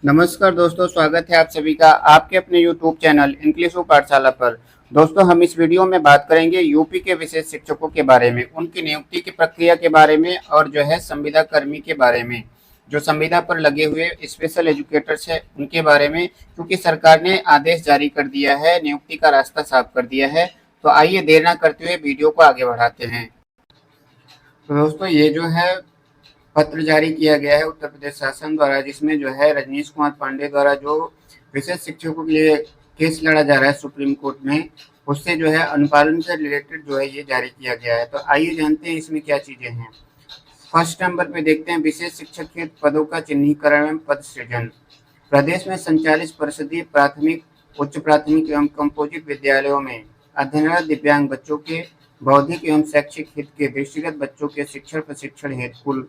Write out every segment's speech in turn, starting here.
नमस्कार दोस्तों, स्वागत है आप सभी का आपके अपने YouTube चैनल इंग्लिश पाठशाला पर। दोस्तों, हम इस वीडियो में बात करेंगे यूपी के विशेष शिक्षकों के बारे में, उनकी नियुक्ति की प्रक्रिया के बारे में और जो है संविदा कर्मी के बारे में, जो संविदा पर लगे हुए स्पेशल एजुकेटर्स है उनके बारे में। क्योंकि सरकार ने आदेश जारी कर दिया है, नियुक्ति का रास्ता साफ कर दिया है। तो आइए देर न करते हुए वीडियो को आगे बढ़ाते हैं। तो दोस्तों, ये जो है पत्र जारी किया गया है उत्तर प्रदेश शासन द्वारा, जिसमें जो है रजनीश कुमार पांडे द्वारा जो विशेष शिक्षकों के लिए केस लड़ा जा रहा है सुप्रीम कोर्ट में, उससे जो है अनुपालन से रिलेटेड जो है ये जारी किया गया है। तो आइए जानते हैं इसमें क्या चीजें हैं। फर्स्ट नंबर पे देखते हैं विशेष शिक्षक के पदों का चिन्हीकरण एवं पद सृजन। प्रदेश में संचालित परिषदीय प्राथमिक, उच्च प्राथमिक एवं कंपोजिट विद्यालयों में अध्ययनरत दिव्यांग बच्चों के बौद्धिक एवं शैक्षिक हित के दृष्टिगत बच्चों के शिक्षण प्रशिक्षण हेतु कुल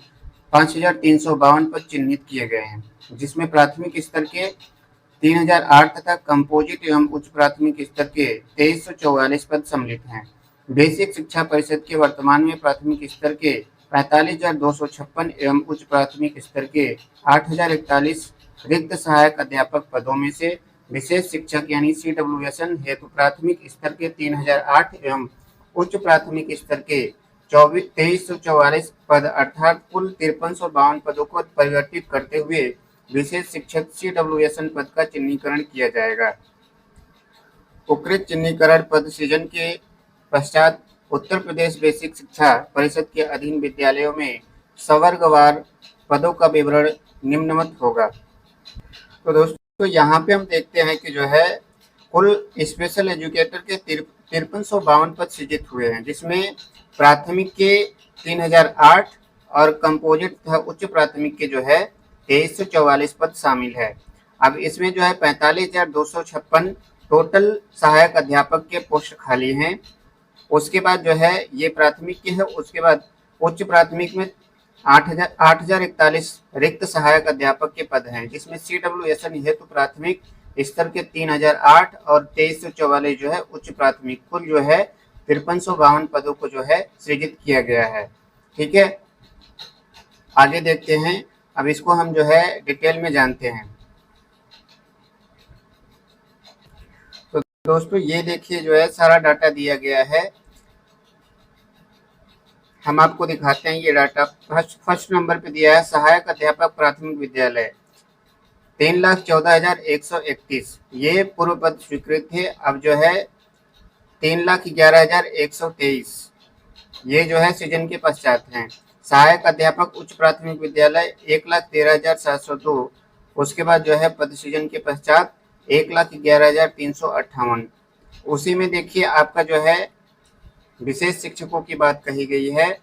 5,352 पद चिन्हित किए गए हैं, जिसमें प्राथमिक स्तर के 3,008 तथा कंपोजिट एवं उच्च प्राथमिक स्तर के 2,344 पद सम्मिलित हैं। बेसिक शिक्षा परिषद के वर्तमान में प्राथमिक स्तर के 45,256 एवं उच्च प्राथमिक स्तर के 8,041 रिक्त सहायक अध्यापक पदों में से विशेष शिक्षक यानी CWSN हेतु प्राथमिक स्तर के 3,008 एवं उच्च प्राथमिक स्तर के 2,344 पद अर्थात कुल 5352 पदों को परिवर्तित करते हुए विशेष शिक्षक CWSN पद का चिन्हीकरण किया जाएगा। उक्त चिन्हीकरण पद सृजन के पश्चात उत्तर प्रदेश बेसिक शिक्षा परिषद के अधीन विद्यालयों में सवर्गवार पदों का विवरण निम्नवत होगा। तो दोस्तों, यहाँ पे हम देखते हैं कि जो है कुल स्पेशल एजुकेटर के 5352 पद सृजित हुए हैं, जिसमें प्राथमिक के 3,008 और कंपोजिट तथा उच्च प्राथमिक के जो है 2,344 पद शामिल है। अब इसमें जो है 45,256 टोटल सहायक अध्यापक के पोस्ट खाली हैं। उसके बाद जो है ये प्राथमिक के है, उसके बाद उच्च प्राथमिक में 8,041 रिक्त सहायक अध्यापक के पद हैं, जिसमें CWSN हेतु प्राथमिक स्तर के 3,008 और 2,344 जो है उच्च प्राथमिक, कुल जो है 5352 पदों को जो है सृजित किया गया है। ठीक है, आगे देखते हैं। अब इसको हम जो है डिटेल में जानते हैं। तो दोस्तों, ये देखिए जो है सारा डाटा दिया गया है, हम आपको दिखाते हैं ये डाटा। फर्स्ट नंबर पे दिया है सहायक अध्यापक प्राथमिक विद्यालय 3,14,131, ये पूर्व पद स्वीकृत थे। अब जो है 3,11,123 ये जो है सृजन के पश्चात हैं। सहायक अध्यापक उच्च प्राथमिक विद्यालय 1,13,702, उसके बाद जो है पद सृजन के पश्चात 1,11,358। उसी में देखिए आपका जो है विशेष शिक्षकों की बात कही गई है।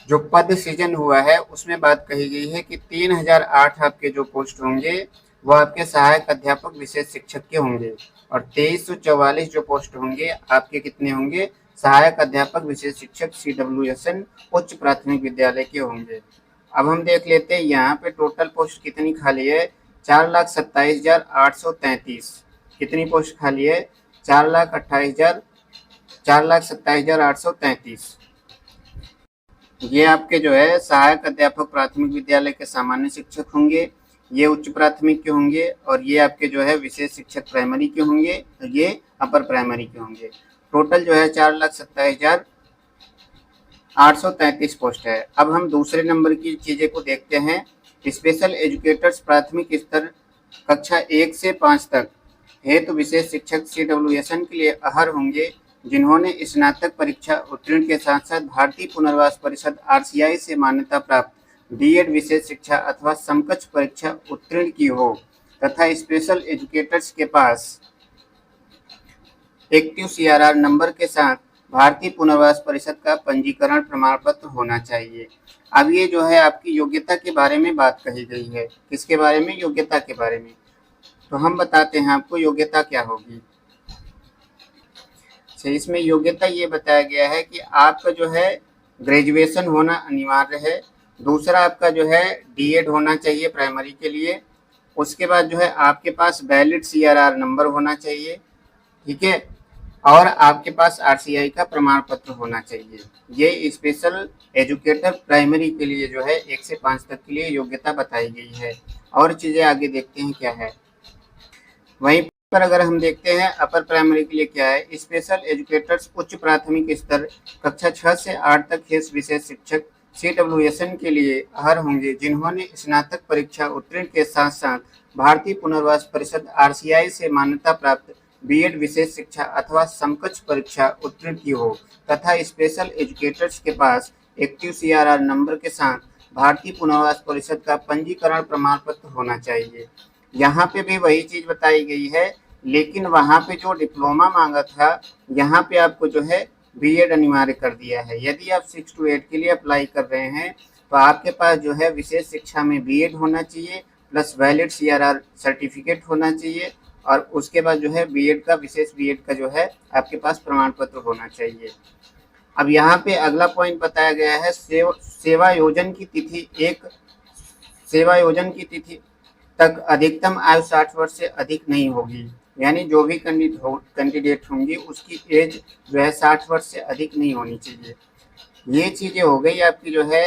जो पद सृजन हुआ है उसमें बात कही गई है कि 3,008 आपके जो पोस्ट होंगे वो आपके सहायक अध्यापक विशेष शिक्षक के होंगे, और 2,344 जो पोस्ट होंगे आपके कितने होंगे, सहायक अध्यापक विशेष शिक्षक CWSN उच्च प्राथमिक विद्यालय के होंगे। अब हम देख लेते हैं यहाँ पे टोटल पोस्ट कितनी खाली है। 4,27,833 कितनी पोस्ट खाली है, 4,27,833। ये आपके जो है सहायक अध्यापक प्राथमिक विद्यालय के सामान्य शिक्षक होंगे, ये उच्च प्राथमिक के होंगे, और ये आपके जो है विशेष शिक्षक प्राइमरी के होंगे, और ये अपर प्राइमरी के होंगे। टोटल जो है 4,27,833 पोस्ट है। अब हम दूसरे नंबर की चीजें को देखते हैं। स्पेशल एजुकेटर्स प्राथमिक स्तर कक्षा 1 से 5 तक हेतु विशेष शिक्षक CWSN के लिए अहर होंगे, जिन्होंने स्नातक परीक्षा उत्तीर्ण के साथ साथ भारतीय पुनर्वास परिषद RCI से मान्यता प्राप्त B.Ed विशेष शिक्षा अथवा समकक्ष परीक्षा उत्तीर्ण की हो, तथा स्पेशल एजुकेटर्स के पास एक्टिव CRR नंबर के साथ भारतीय पुनर्वास परिषद का पंजीकरण प्रमाण पत्र होना चाहिए। अब ये जो है आपकी योग्यता के बारे में बात कही गई है। किसके बारे में, योग्यता के बारे में। तो हम बताते हैं आपको योग्यता क्या होगी। इसमें योग्यता ये बताया गया है कि आपका जो है ग्रेजुएशन होना अनिवार्य है। दूसरा आपका जो है D.Ed होना चाहिए प्राइमरी के लिए। उसके बाद जो है आपके पास वैलिड CRR नंबर होना चाहिए, ठीक है, और आपके पास RCI का प्रमाण पत्र होना चाहिए। ये स्पेशल एजुकेटर प्राइमरी के लिए जो है 1 से 5 तक के लिए योग्यता बताई गई है। और चीज़ें आगे देखते हैं क्या है। वहीं पर अगर हम देखते हैं अपर प्राइमरी के लिए क्या है, स्पेशल एजुकेटर्स उच्च प्राथमिक स्तर कक्षा 6 से 8 तक के विशेष शिक्षक CWSN के लिए अर्ह होंगे जिन्होंने स्नातक परीक्षा उत्तीर्ण के साथ साथ भारतीय पुनर्वास परिषद RCI से मान्यता प्राप्त बीएड विशेष शिक्षा अथवा समकक्ष परीक्षा उत्तीर्ण की हो तथा स्पेशल एजुकेटर्स के पास एक्टिव CRR नंबर के साथ भारतीय पुनर्वास परिषद का पंजीकरण प्रमाण पत्र होना चाहिए। यहाँ पे भी वही चीज बताई गई है, लेकिन वहाँ पे जो डिप्लोमा मांगा था यहाँ पे आपको जो है बीएड अनिवार्य कर दिया है। यदि आप 6 to 8 के लिए अप्लाई कर रहे हैं तो आपके पास जो है विशेष शिक्षा में बीएड होना चाहिए प्लस वैलिड CRR सर्टिफिकेट होना चाहिए और उसके बाद जो है बीएड का विशेष बीएड का जो है आपके पास प्रमाण पत्र होना चाहिए। अब यहाँ पे अगला पॉइंट बताया गया है सेवा योजन की तिथि तक अधिकतम आयु 60 वर्ष से अधिक नहीं होगी, यानी जो भी कैंडिडेट होंगी उसकी एज जो है 60 वर्ष से अधिक नहीं होनी चाहिए। ये चीज़ें हो गई आपकी जो है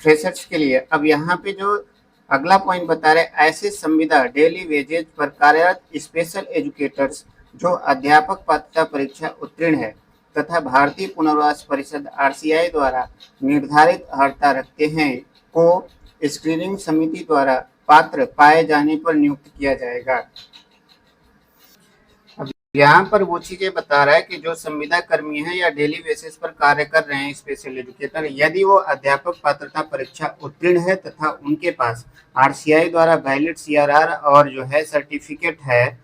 फ्रेशर्स के लिए। अब यहाँ पे जो अगला पॉइंट बता रहे ऐसे संविदा डेली वेजेज पर कार्यरत स्पेशल एजुकेटर्स जो अध्यापक पात्रता परीक्षा उत्तीर्ण है तथा भारतीय पुनर्वास परिषद RCI द्वारा निर्धारित अर्हता रखते हैं को स्क्रीनिंग समिति द्वारा पात्र पाए जाने पर नियुक्त किया जाएगा। अब यहाँ पर वो चीजें बता रहा है कि जो संविदा कर्मी है या डेली बेसिस पर कार्य कर रहे हैं स्पेशल एजुकेटर, यदि वो अध्यापक पात्रता परीक्षा उत्तीर्ण है तथा उनके पास RCI द्वारा वैलिड CRR और जो है सर्टिफिकेट है,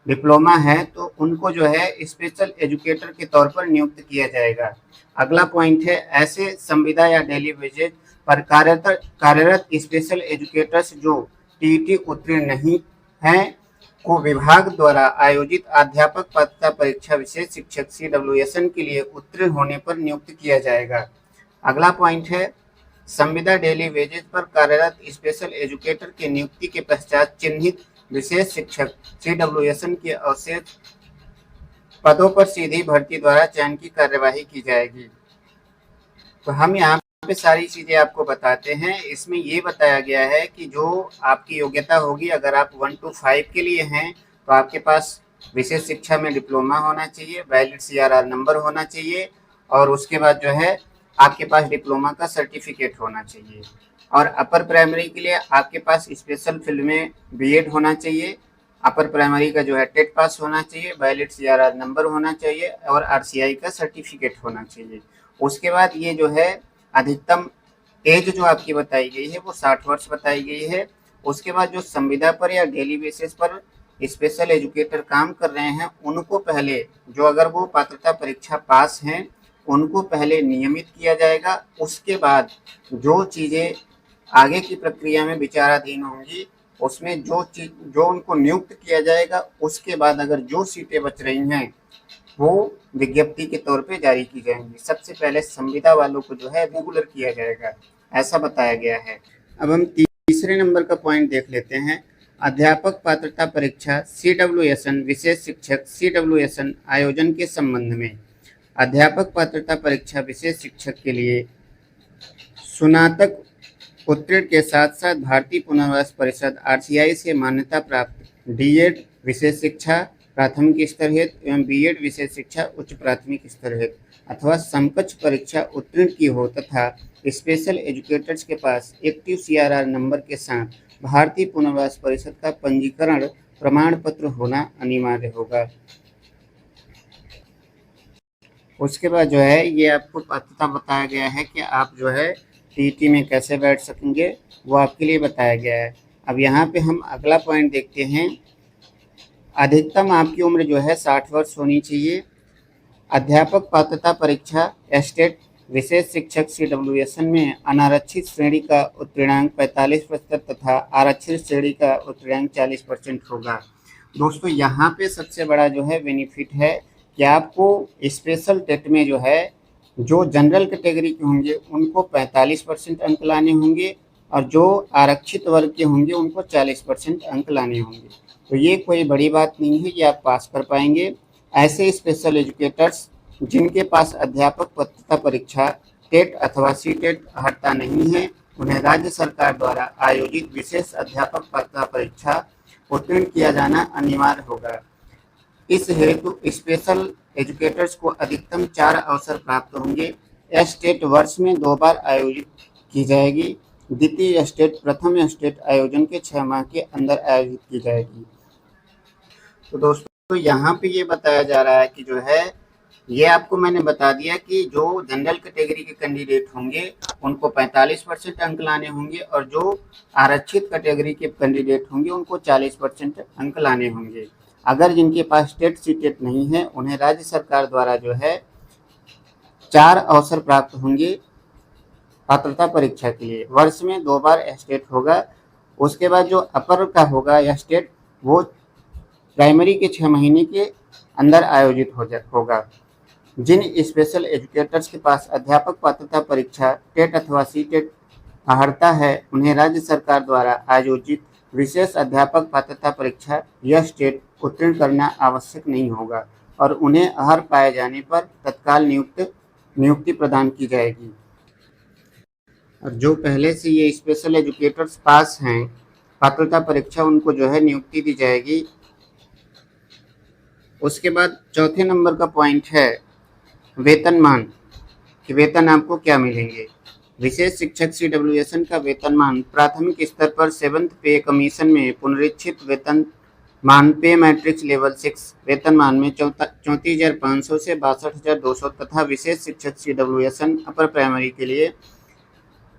डिप्लोमा है, तो उनको जो है स्पेशल एजुकेटर के तौर पर नियुक्त किया जाएगा। अगला पॉइंट है ऐसे संविदा या डेली वेजेज पर कार्यरत स्पेशल एजुकेटर्स जो TET उत्तीर्ण नहीं हैं को विभाग द्वारा आयोजित अध्यापक पात्रता परीक्षा विशेष शिक्षक CWSN के लिए उत्तीर्ण होने पर नियुक्त किया जाएगा। अगला पॉइंट है संविदा डेली वेजेज पर कार्यरत स्पेशल एजुकेटर के नियुक्ति के पश्चात चिन्हित विशेष शिक्षक CWSN के अवशेष पदों पर सीधी भर्ती द्वारा चयन की कार्यवाही की जाएगी। तो हम यहाँ पे सारी चीजें आपको बताते हैं। इसमें ये बताया गया है कि जो आपकी योग्यता होगी, अगर आप 1 to 5 के लिए हैं तो आपके पास विशेष शिक्षा में डिप्लोमा होना चाहिए, वैलिड CRR नंबर होना चाहिए और उसके बाद जो है आपके पास डिप्लोमा का सर्टिफिकेट होना चाहिए। और अपर प्राइमरी के लिए आपके पास स्पेशल फील्ड में बीएड होना चाहिए, अपर प्राइमरी का जो है टेट पास होना चाहिए, वैलिड CRR नंबर होना चाहिए और RCI का सर्टिफिकेट होना चाहिए। उसके बाद ये जो है अधिकतम एज जो आपकी बताई गई है वो 60 वर्ष बताई गई है। उसके बाद जो संविदा पर या डेली बेसिस पर स्पेशल एजुकेटर काम कर रहे हैं उनको पहले जो अगर वो पात्रता परीक्षा पास हैं उनको पहले नियमित किया जाएगा। उसके बाद जो चीज़ें आगे की प्रक्रिया में विचाराधीन होंगी उसमें जो उनको नियुक्त किया जाएगा, उसके बाद अगर जो सीटें बच रही हैं वो विज्ञप्ति के तौर पे जारी की जाएंगी। सबसे पहले संविदा वालों को जो है रेगुलर किया जाएगा, ऐसा बताया गया है। अब हम तीसरे नंबर का पॉइंट देख लेते हैं। अध्यापक पात्रता परीक्षा CWSN विशेष शिक्षक CWSN आयोजन के संबंध में अध्यापक पात्रता परीक्षा विशेष शिक्षक के लिए स्नातक उत्तीर्ण के साथ साथ भारतीय पुनर्वास परिषद RCI से मान्यता प्राप्त DED विशेष शिक्षा प्राथमिक स्तर हेतु एवं BED विशेष शिक्षा उच्च प्राथमिक स्तर हेतु अथवा समकक्ष परीक्षा उत्तीर्ण की हो तथा स्पेशल एजुकेटर्स के पास एक्टिव CRR नंबर के साथ भारतीय पुनर्वास परिषद का पंजीकरण प्रमाण पत्र होना अनिवार्य होगा। उसके बाद जो है ये आपको पात्रता बताया गया है कि आप जो है TET में कैसे बैठ सकेंगे, वो आपके लिए बताया गया है। अब यहाँ पे हम अगला पॉइंट देखते हैं। अधिकतम आपकी उम्र जो है 60 वर्ष होनी चाहिए। अध्यापक पात्रता परीक्षा स्टेट विशेष शिक्षक CWSN में अनारक्षित श्रेणी का उत्तीर्णांक 45% तथा आरक्षित श्रेणी का उत्तीर्णांक 40% होगा। दोस्तों यहाँ पे सबसे बड़ा जो है बेनिफिट है कि आपको स्पेशल टेट में जो है जो जनरल कैटेगरी के होंगे उनको 45% अंक लाने होंगे और जो आरक्षित वर्ग के होंगे उनको 40% अंक लाने होंगे। तो ये कोई बड़ी बात नहीं है, ये आप पास कर पाएंगे। ऐसे स्पेशल एजुकेटर्स जिनके पास अध्यापक पात्रता परीक्षा टेट अथवा CTET अर्हता नहीं है उन्हें राज्य सरकार द्वारा आयोजित विशेष अध्यापक पात्रता परीक्षा उत्तीर्ण किया जाना अनिवार्य होगा। इस हेतु स्पेशल एजुकेटर्स को अधिकतम 4 अवसर प्राप्त होंगे। यह स्टेट वर्ष में 2 बार आयोजित की जाएगी। द्वितीय स्टेट प्रथम स्टेट आयोजन के 6 माह के अंदर आयोजित की जाएगी। तो दोस्तों यहाँ पे ये बताया जा रहा है कि जो है ये आपको मैंने बता दिया कि जो जनरल कैटेगरी के कैंडिडेट होंगे उनको 45% अंक लाने होंगे और जो आरक्षित कैटेगरी के कैंडिडेट होंगे उनको 40% अंक लाने होंगे। अगर जिनके पास स्टेट सीटेट नहीं है उन्हें राज्य सरकार द्वारा जो है 4 अवसर प्राप्त होंगे पात्रता परीक्षा के लिए। वर्ष में 2 बार स्टेट होगा। उसके बाद जो अपर का होगा यह स्टेट वो प्राइमरी के 6 महीने के अंदर आयोजित होगा। जिन स्पेशल एजुकेटर्स के पास अध्यापक पात्रता परीक्षा टेट अथवा सीटेट अर्हता है उन्हें राज्य सरकार द्वारा आयोजित विशेष अध्यापक पात्रता परीक्षा यह स्टेट उत्तीर्ण करना आवश्यक नहीं होगा और उन्हें अर्ह पाए जाने पर तत्काल नियुक्ति प्रदान की जाएगी। और जो पहले से ये स्पेशल एजुकेटर्स पास हैं पात्रता परीक्षा उनको जो है नियुक्ति दी जाएगी। उसके बाद चौथे नंबर का पॉइंट है वेतनमान कि वेतन आपको क्या मिलेंगे। विशेष शिक्षक CWSN का वेतनमान प्राथमिक स्तर पर 7th पे कमीशन में पुनरीक्षित वेतनमान पे मैट्रिक्स लेवल 6 वेतनमान में 34,500 से 62,200 तथा विशेष शिक्षक CWSN अपर प्राइमरी के लिए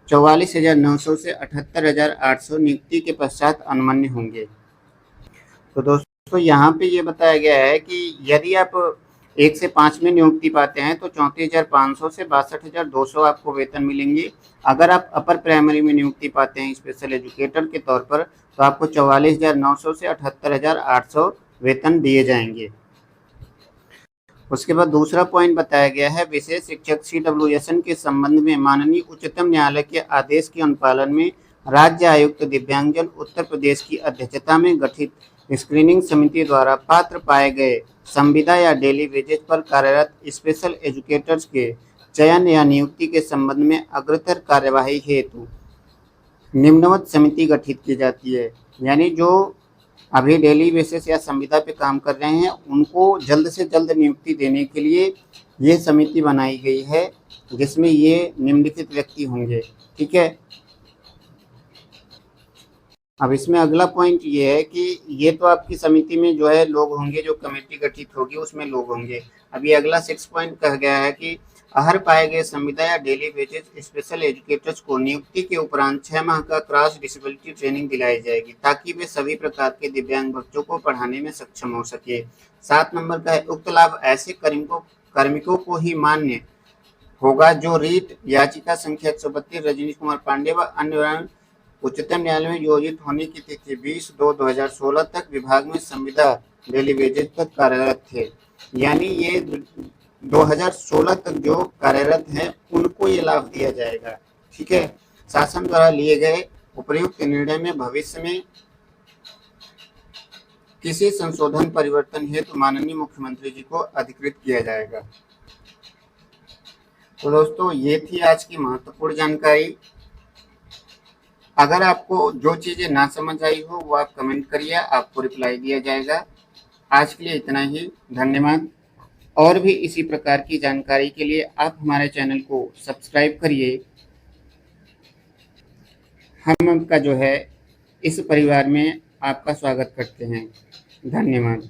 44,900 से 78,800 नियुक्ति के पश्चात अनुमन्य होंगे। तो दोस्तों यहाँ पे ये बताया गया है कि यदि आप 1 से 5 में नियुक्ति पाते हैं तो 34,500 से 62,200 आपको वेतन मिलेंगे। अगर आप अपर प्राइमरी में नियुक्ति पाते हैं स्पेशल एजुकेटर के तौर पर तो आपको 44,900 से 78,800 वेतन दिए जाएंगे। उसके बाद दूसरा पॉइंट बताया गया है विशेष शिक्षक CWSN के संबंध में माननीय उच्चतम न्यायालय के आदेश के अनुपालन में राज्य आयुक्त दिव्यांगजन उत्तर प्रदेश की अध्यक्षता में गठित स्क्रीनिंग समिति द्वारा पात्र पाए गए संविदा या डेली वेजेज पर कार्यरत स्पेशल एजुकेटर्स के चयन या नियुक्ति के संबंध में अग्रतर कार्यवाही हेतु निम्नवत समिति गठित की जाती है। यानी जो अभी डेली बेसिस या संविदा पे काम कर रहे हैं उनको जल्द से जल्द नियुक्ति देने के लिए ये समिति बनाई गई है जिसमें ये निम्नलिखित व्यक्ति होंगे। ठीक है। अब इसमें अगला पॉइंट ये है कि ये तो आपकी समिति में जो है लोग होंगे, जो कमेटी गठित होगी उसमें लोग होंगे। अब ये अगला 6 पॉइंट कहा गया है कि अर्ह पाए गए संविदा या डेली वेजेज स्पेशल एजुकेटर्स को नियुक्ति के उपरांत 6 माह का क्रॉस डिसेबिलिटी ट्रेनिंग दिलाई जाएगी ताकि वे सभी प्रकार के दिव्यांग बच्चों को पढ़ाने में सक्षम हो सके। 7 नंबर का है उक्त लाभ ऐसे कार्मिकों को ही मान्य होगा जो रीट याचिका संख्या 132 रजनीश कुमार पांडे व अन्य उच्चतम न्यायालय में योजित होने की तिथि 20/2/2016 तक विभाग में संविदा डेली वेजेज पर कार्यरत थे। यानी ये 2016 तक जो कार्यरत हैं उनको ये लाभ दिया जाएगा। ठीक है। शासन द्वारा लिए गए उपयुक्त निर्णय में भविष्य में किसी संशोधन परिवर्तन हेतु माननीय मुख्यमंत्री जी को अधिकृत किया जाएगा। तो दोस्तों ये थी आज की महत्वपूर्ण जानकारी। अगर आपको जो चीजें ना समझ आई हो वो आप कमेंट करिए, आपको रिप्लाई दिया जाएगा। आज के लिए इतना ही, धन्यवाद। और भी इसी प्रकार की जानकारी के लिए आप हमारे चैनल को सब्सक्राइब करिए। हम आपका जो है इस परिवार में आपका स्वागत करते हैं। धन्यवाद।